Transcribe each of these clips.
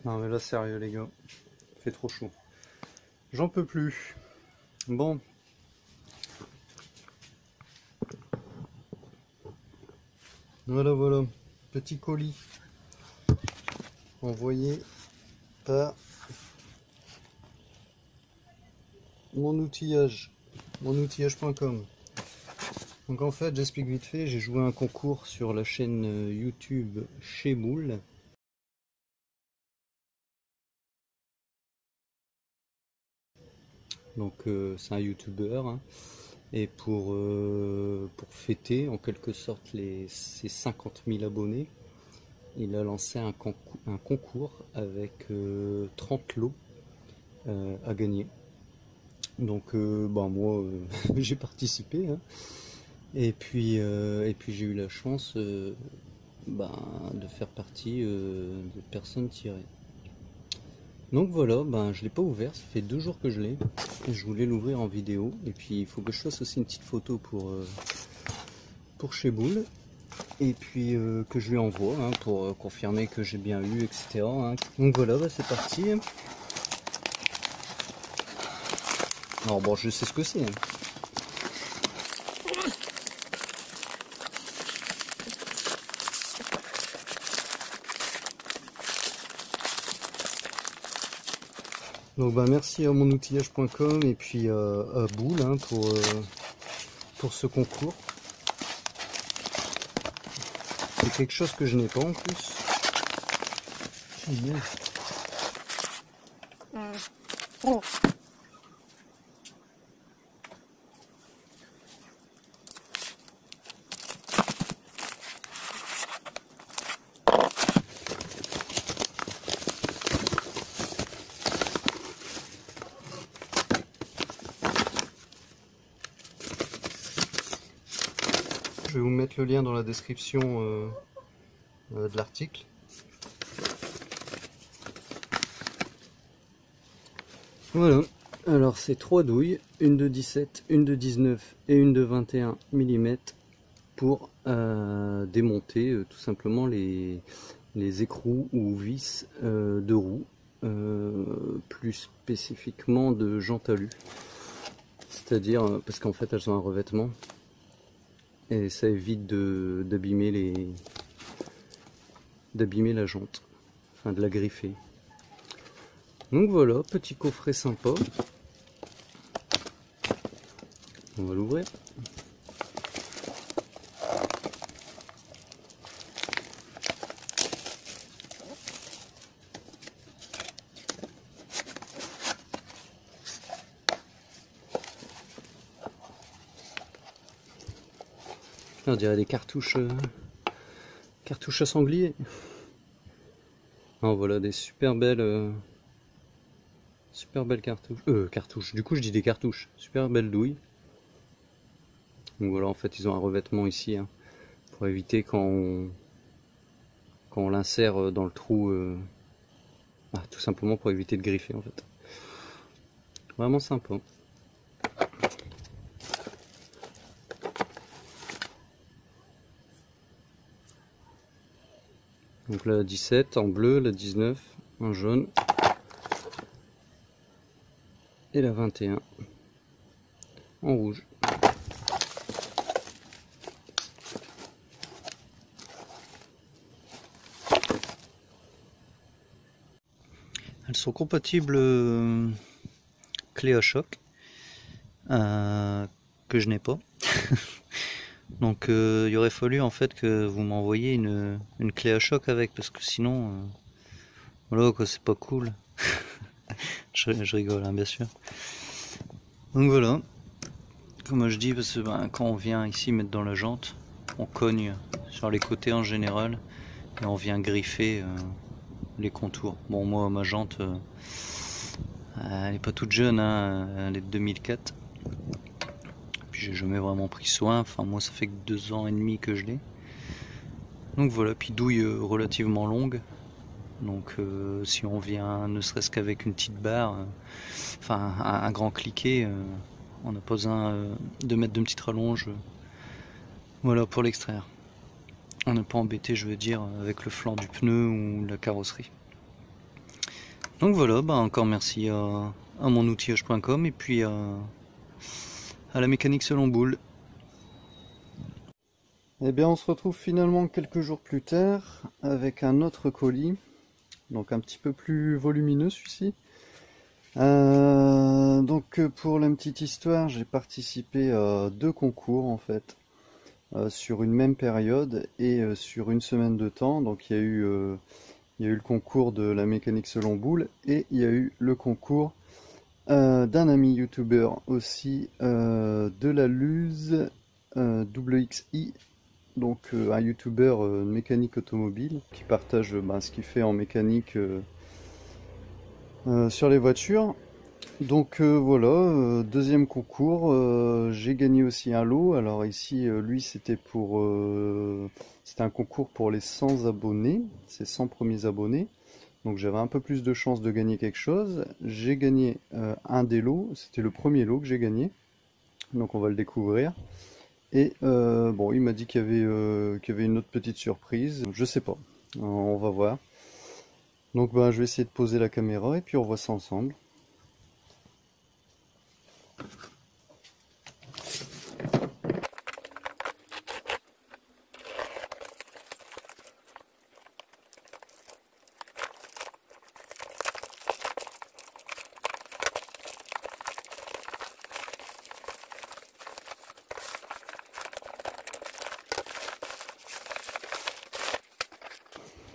Non mais là sérieux les gars, il fait trop chaud. J'en peux plus. Bon. Voilà. Petit colis envoyé par monoutillage.com. Donc en fait, j'explique vite fait, j'ai joué un concours sur la chaîne YouTube Chez Boule. Donc c'est un youtubeur, hein. Et pour fêter en quelque sorte ses 50 000 abonnés, il a lancé un concours avec 30 lots à gagner. Donc moi j'ai participé, hein. Et puis j'ai eu la chance de faire partie des personnes tirées. Donc voilà, je l'ai pas ouvert, ça fait 2 jours que je l'ai. Je voulais l'ouvrir en vidéo. Et puis il faut que je fasse aussi une petite photo pour Chez Boule. Et puis que je lui envoie, hein, pour confirmer que j'ai bien eu, etc., hein. Donc voilà, c'est parti. Alors bon, je sais ce que c'est, hein. Donc merci à monoutillage.com et puis à Boule, hein, pour ce concours. C'est quelque chose que je n'ai pas en plus. Génial. Je vais vous mettre le lien dans la description de l'article. Voilà, alors c'est 3 douilles, une de 17, une de 19 et une de 21 mm pour démonter tout simplement les écrous ou vis de roues, plus spécifiquement de jantes alu. C'est-à-dire, parce qu'en fait elles ont un revêtement et ça évite d'abîmer la jante, enfin de la griffer. Donc voilà, petit coffret sympa. On va l'ouvrir. On dirait des cartouches à sanglier. Alors voilà, des super belles cartouches. Du coup je dis des cartouches. Super belles douilles. Donc voilà, en fait ils ont un revêtement ici, hein, pour éviter quand on l'insère dans le trou, tout simplement pour éviter de griffer en fait. Vraiment sympa. Donc la 17 en bleu, la 19 en jaune et la 21 en rouge. Elles sont compatibles clé à choc, que je n'ai pas. Donc il aurait fallu en fait que vous m'envoyiez une clé à choc avec, parce que sinon voilà quoi, c'est pas cool. je rigole, hein, bien sûr. Donc voilà, comme je dis, parce que quand on vient ici mettre dans la jante, on cogne sur les côtés en général et on vient griffer les contours. Bon, moi ma jante elle est pas toute jeune, hein, elle est de 2004. Puis j'ai jamais vraiment pris soin, enfin moi ça fait que 2 ans et demi que je l'ai. Donc voilà, puis douille relativement longue. Donc si on vient ne serait-ce qu'avec une petite barre, enfin un grand cliquet, on n'a pas besoin de mettre de petites rallonges, voilà, pour l'extraire. On n'est pas embêté, je veux dire, avec le flanc du pneu ou la carrosserie. Donc voilà, bah encore merci à mon outillage.com et puis à la mécanique selon boule. Eh bien, on se retrouve finalement quelques jours plus tard avec un autre colis, donc un petit peu plus volumineux celui-ci. Donc pour la petite histoire, j'ai participé à 2 concours en fait, sur une même période et sur une semaine de temps. Donc il y a eu le concours de la mécanique selon boule et il y a eu le concours d'un ami youtubeur aussi, de la Luz WXI, donc un youtubeur mécanique automobile qui partage ce qu'il fait en mécanique sur les voitures. Donc voilà, deuxième concours, j'ai gagné aussi un lot. Alors ici, lui, c'était c'était un concours pour les 100 abonnés, ces 100 premiers abonnés. Donc j'avais un peu plus de chance de gagner quelque chose. J'ai gagné un des lots, c'était le premier lot que j'ai gagné. Donc on va le découvrir. Et bon, il m'a dit qu'il y avait une autre petite surprise. Je sais pas, on va voir. Donc je vais essayer de poser la caméra et puis on voit ça ensemble.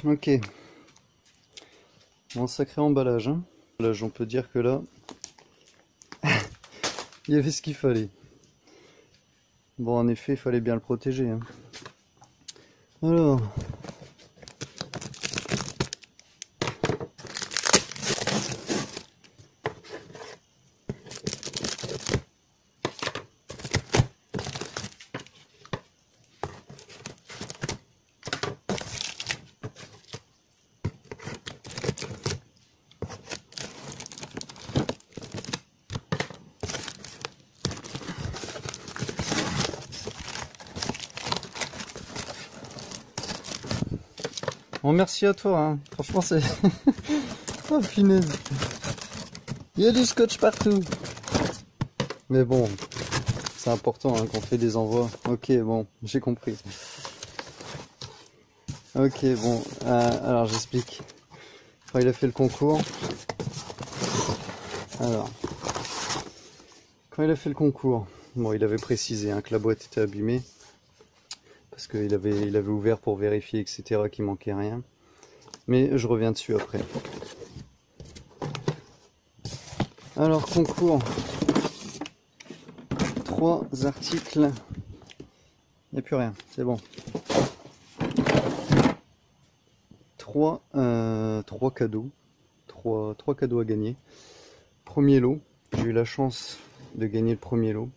Ok, bon, sacré emballage, hein. Emballage, on peut dire que là, il y avait ce qu'il fallait. Bon, en effet, il fallait bien le protéger, hein. Alors, bon, merci à toi, hein. Franchement, c'est... Oh, punaise. Il y a du scotch partout. Mais bon, c'est important hein, qu'on fait des envois. Ok, bon, j'ai compris. Ok, bon, alors j'explique. Quand il a fait le concours... Alors... Quand il a fait le concours, bon, il avait précisé hein, que la boîte était abîmée. Parce qu'il avait ouvert pour vérifier, etc., qu'il manquait rien. Mais je reviens dessus après. Alors, concours. 3 articles. Il n'y a plus rien, c'est bon. 3 cadeaux. 3 cadeaux à gagner. Premier lot. J'ai eu la chance de gagner le premier lot.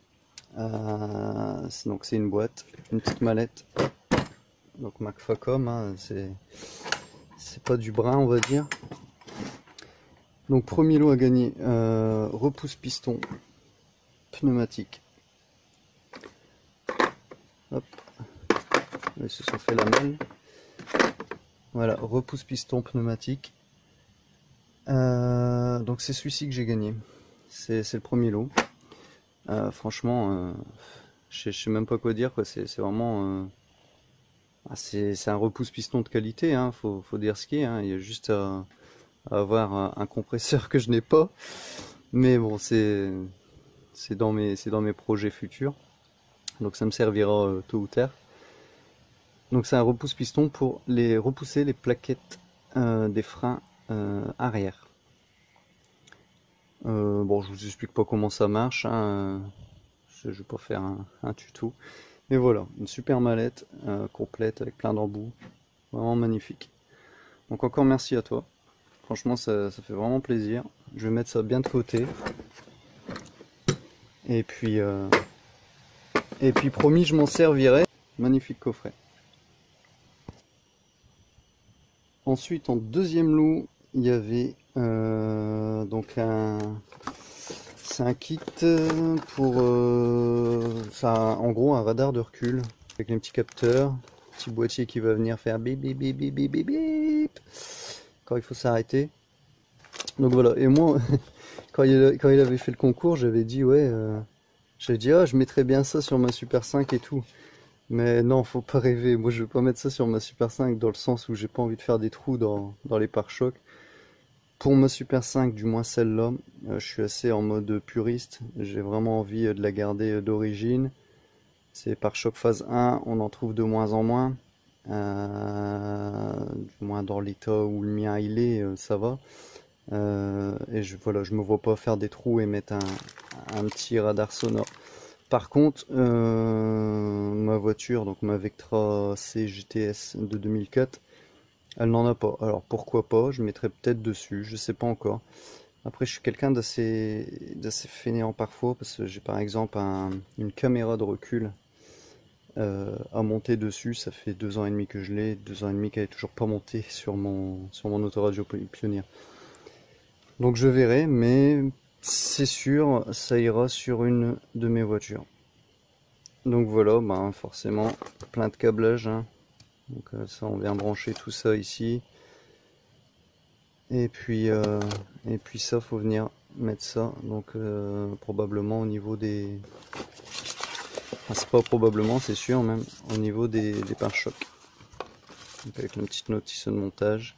Donc c'est une boîte, une petite mallette. Donc Macfacom, hein, c'est pas du brin on va dire. Donc premier lot à gagner, repousse piston pneumatique. Hop, ils se sont fait la malle. Voilà, repousse piston pneumatique. Donc c'est celui-ci que j'ai gagné. C'est le premier lot. Franchement, je sais même pas quoi dire, quoi. C'est vraiment... c'est un repousse piston de qualité, hein. Faut dire ce qui est. Hein. Il y a juste à avoir un compresseur que je n'ai pas. Mais bon, c'est dans mes projets futurs. Donc ça me servira tôt ou tard. Donc c'est un repousse piston pour repousser les plaquettes des freins arrière. Bon, je vous explique pas comment ça marche, hein. Je vais pas faire un tuto. Mais voilà, une super mallette complète avec plein d'embouts. Vraiment magnifique. Donc encore merci à toi. Franchement, ça fait vraiment plaisir. Je vais mettre ça bien de côté. Et puis promis, je m'en servirai. Magnifique coffret. Ensuite, en deuxième lot, il y avait donc c'est un kit pour en gros un radar de recul avec les petits capteurs, petit boîtier qui va venir faire bip bip bip bip bip bip bip quand il faut s'arrêter. Donc voilà, et moi, quand il avait fait le concours, j'avais dit, ouais, j'avais dit, ah, je mettrais bien ça sur ma Super 5 et tout. Mais non, faut pas rêver. Moi, je vais pas mettre ça sur ma Super 5 dans le sens où j'ai pas envie de faire des trous dans les pare-chocs. Pour ma Super 5, du moins celle-là, je suis assez en mode puriste. J'ai vraiment envie de la garder d'origine. C'est pare-choc phase 1, on en trouve de moins en moins. Du moins dans l'état où le mien il est, ça va. Et voilà, je me vois pas faire des trous et mettre un petit radar sonore. Par contre, ma voiture, donc ma Vectra C GTS de 2004, elle n'en a pas. Alors pourquoi pas, je mettrai peut-être dessus, je sais pas encore. Après, je suis quelqu'un d'assez fainéant parfois, parce que j'ai par exemple une caméra de recul à monter dessus. Ça fait 2 ans et demi que je l'ai, 2 ans et demi qu'elle est toujours pas montée sur mon autoradio Pioneer. Donc je verrai, mais c'est sûr, ça ira sur une de mes voitures. Donc voilà, ben forcément, plein de câblage, hein. Donc ça, on vient brancher tout ça ici. Et puis ça, faut venir mettre ça. Donc probablement au niveau des... Enfin, c'est pas probablement, c'est sûr même, au niveau des pare-chocs. Donc avec une petite notice de montage.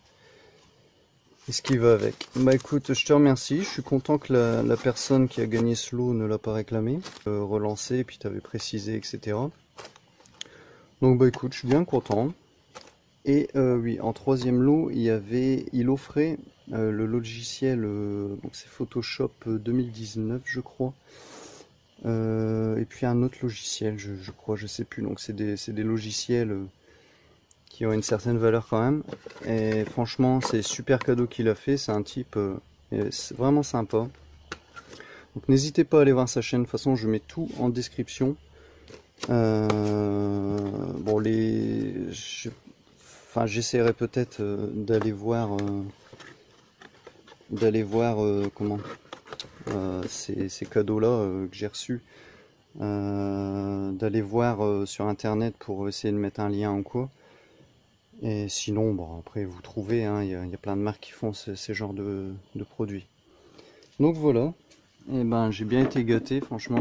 Et ce qui va avec. Bah écoute, je te remercie. Je suis content que la personne qui a gagné ce lot ne l'a pas réclamé. Relancé, puis tu avais précisé, etc. Donc bah écoute, je suis bien content. Et oui, en troisième lot, il offrait le logiciel, donc c'est Photoshop 2019, je crois. Et puis un autre logiciel, je crois, je sais plus. Donc c'est des logiciels qui ont une certaine valeur quand même. Et franchement, c'est super cadeau qu'il a fait. C'est un type c'est vraiment sympa. Donc n'hésitez pas à aller voir sa chaîne. De toute façon, je mets tout en description. Bon, enfin, j'essaierai peut-être d'aller voir comment ces cadeaux-là que j'ai reçus, d'aller voir sur internet pour essayer de mettre un lien ou quoi. Et sinon, bon, après vous trouvez, hein, y a plein de marques qui font ces genres de produits. Donc voilà, et ben j'ai bien été gâté franchement,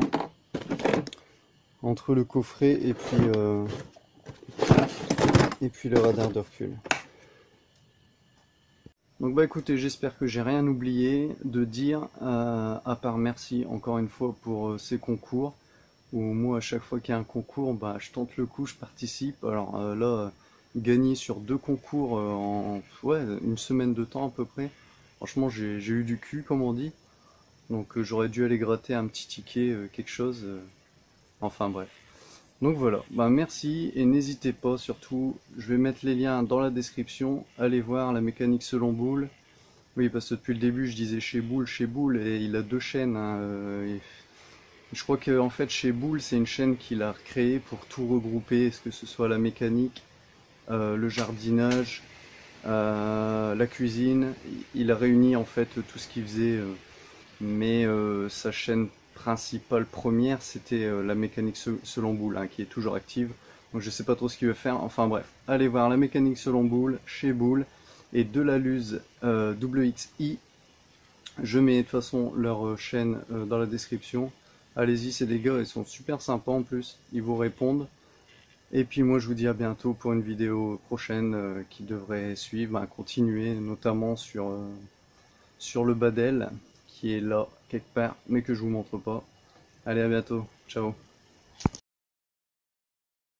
entre le coffret et puis le radar de recul. Donc bah écoutez, j'espère que j'ai rien oublié de dire, à part merci encore une fois pour ces concours, où moi à chaque fois qu'il y a un concours, bah je tente le coup, je participe. Alors là, gagner sur 2 concours en ouais, une semaine de temps à peu près, franchement j'ai eu du cul comme on dit, donc j'aurais dû aller gratter un petit ticket, quelque chose, enfin bref. Donc voilà, bah merci et n'hésitez pas surtout, je vais mettre les liens dans la description, allez voir la mécanique selon Boule. Oui, parce que depuis le début je disais chez Boule et il a 2 chaînes, hein, je crois que en fait chez Boule c'est une chaîne qu'il a créée pour tout regrouper, est-ce que ce soit la mécanique, le jardinage, la cuisine, il a réuni en fait tout ce qu'il faisait, mais sa chaîne principale première c'était la mécanique selon Boule, hein, qui est toujours active. Donc je sais pas trop ce qu'il veut faire, enfin bref, allez voir la mécanique selon Boule, chez Boule, et de la Luz WXI. Je mets de toute façon leur chaîne dans la description. Allez-y, c'est des gars, ils sont super sympas en plus, ils vous répondent. Et puis moi je vous dis à bientôt pour une vidéo prochaine qui devrait suivre, continuer notamment sur le Badel qui est là quelque part mais que je vous montre pas. Allez, à bientôt, ciao.